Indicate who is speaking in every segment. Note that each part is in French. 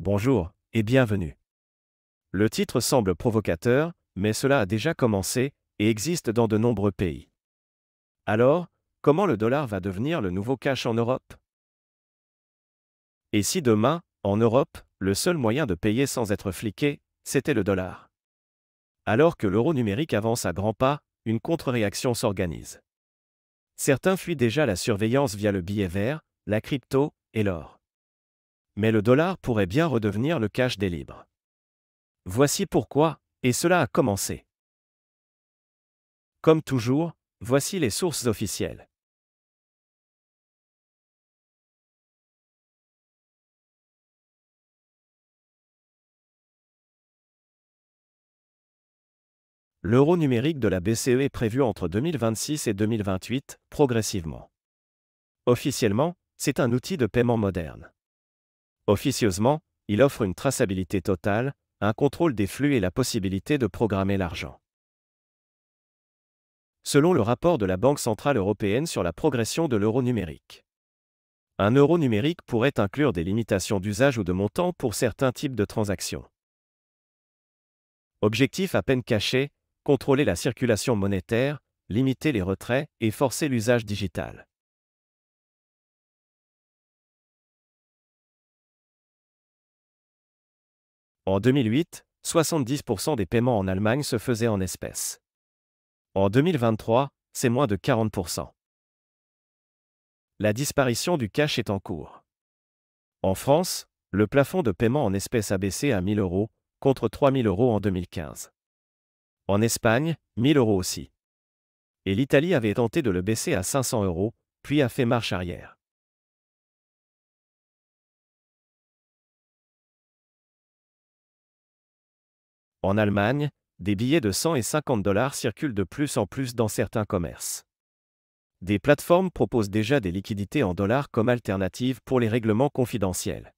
Speaker 1: Bonjour, et bienvenue. Le titre semble provocateur, mais cela a déjà commencé, et existe dans de nombreux pays. Alors, comment le dollar va devenir le nouveau cash en Europe? Et si demain, en Europe, le seul moyen de payer sans être fliqué, c'était le dollar? Alors que l'euro numérique avance à grands pas, une contre-réaction s'organise. Certains fuient déjà la surveillance via le billet vert, la crypto et l'or. Mais le dollar pourrait bien redevenir le cash des libres. Voici pourquoi, et cela a commencé. Comme toujours, voici les sources officielles. L'euro numérique de la BCE est prévu entre 2026 et 2028, progressivement. Officiellement, c'est un outil de paiement moderne. Officieusement, il offre une traçabilité totale, un contrôle des flux et la possibilité de programmer l'argent. Selon le rapport de la Banque centrale européenne sur la progression de l'euro numérique. Un euro numérique pourrait inclure des limitations d'usage ou de montant pour certains types de transactions. Objectif à peine caché, contrôler la circulation monétaire, limiter les retraits et forcer l'usage digital. En 2008, 70% des paiements en Allemagne se faisaient en espèces. En 2023, c'est moins de 40%. La disparition du cash est en cours. En France, le plafond de paiement en espèces a baissé à 1 000 euros, contre 3 000 euros en 2015. En Espagne, 1 000 euros aussi. Et l'Italie avait tenté de le baisser à 500 euros, puis a fait marche arrière. En Allemagne, des billets de 100 et 50 dollars circulent de plus en plus dans certains commerces. Des plateformes proposent déjà des liquidités en dollars comme alternative pour les règlements confidentiels.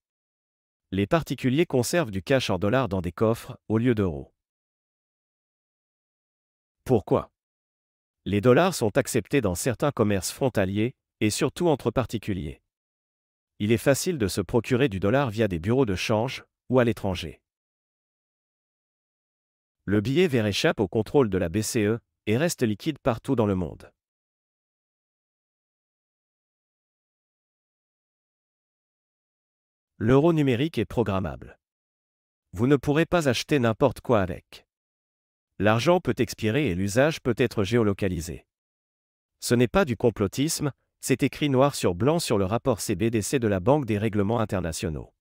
Speaker 1: Les particuliers conservent du cash en dollars dans des coffres, au lieu d'euros. Pourquoi? Les dollars sont acceptés dans certains commerces frontaliers, et surtout entre particuliers. Il est facile de se procurer du dollar via des bureaux de change, ou à l'étranger. Le billet vert échappe au contrôle de la BCE, et reste liquide partout dans le monde. L'euro numérique est programmable. Vous ne pourrez pas acheter n'importe quoi avec. L'argent peut expirer et l'usage peut être géolocalisé. Ce n'est pas du complotisme, c'est écrit noir sur blanc sur le rapport CBDC de la Banque des règlements internationaux.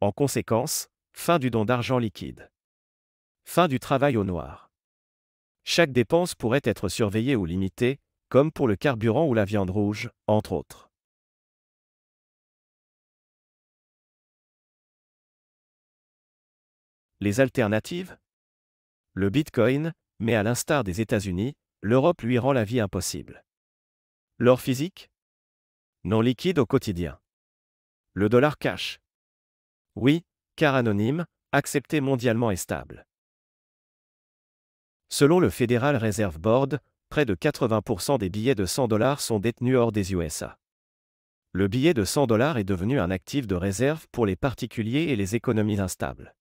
Speaker 1: En conséquence, fin du don d'argent liquide. Fin du travail au noir. Chaque dépense pourrait être surveillée ou limitée, comme pour le carburant ou la viande rouge, entre autres. Les alternatives? Le Bitcoin, mais à l'instar des États-Unis, l'Europe lui rend la vie impossible. L'or physique? Non liquide au quotidien. Le dollar cash? Oui, car anonyme, accepté mondialement et stable. Selon le Federal Reserve Board, près de 80% des billets de 100 dollars sont détenus hors des USA. Le billet de 100 dollars est devenu un actif de réserve pour les particuliers et les économies instables.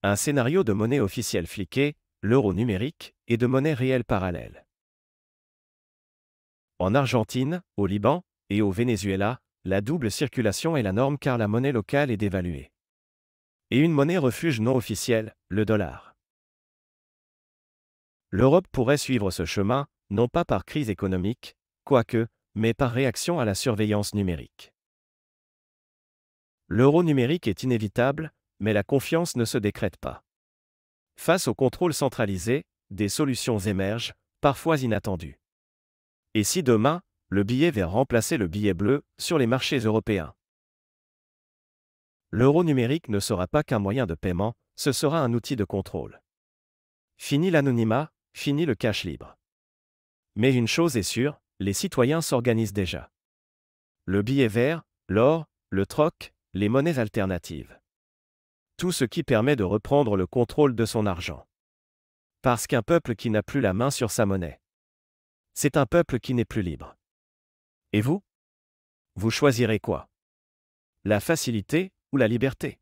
Speaker 1: Un scénario de monnaie officielle fliquée, l'euro numérique, et de monnaie réelle parallèle. En Argentine, au Liban et au Venezuela, la double circulation est la norme car la monnaie locale est dévaluée. Et une monnaie refuge non officielle, le dollar. L'Europe pourrait suivre ce chemin, non pas par crise économique, quoique, mais par réaction à la surveillance numérique. L'euro numérique est inévitable, mais la confiance ne se décrète pas. Face au contrôle centralisé, des solutions émergent, parfois inattendues. Et si demain, le billet vert remplacer le billet bleu sur les marchés européens? L'euro numérique ne sera pas qu'un moyen de paiement, ce sera un outil de contrôle. Fini l'anonymat, fini le cash libre. Mais une chose est sûre, les citoyens s'organisent déjà. Le billet vert, l'or, le troc, les monnaies alternatives. Tout ce qui permet de reprendre le contrôle de son argent. Parce qu'un peuple qui n'a plus la main sur sa monnaie, c'est un peuple qui n'est plus libre. Et vous? Vous choisirez quoi? La facilité ou la liberté?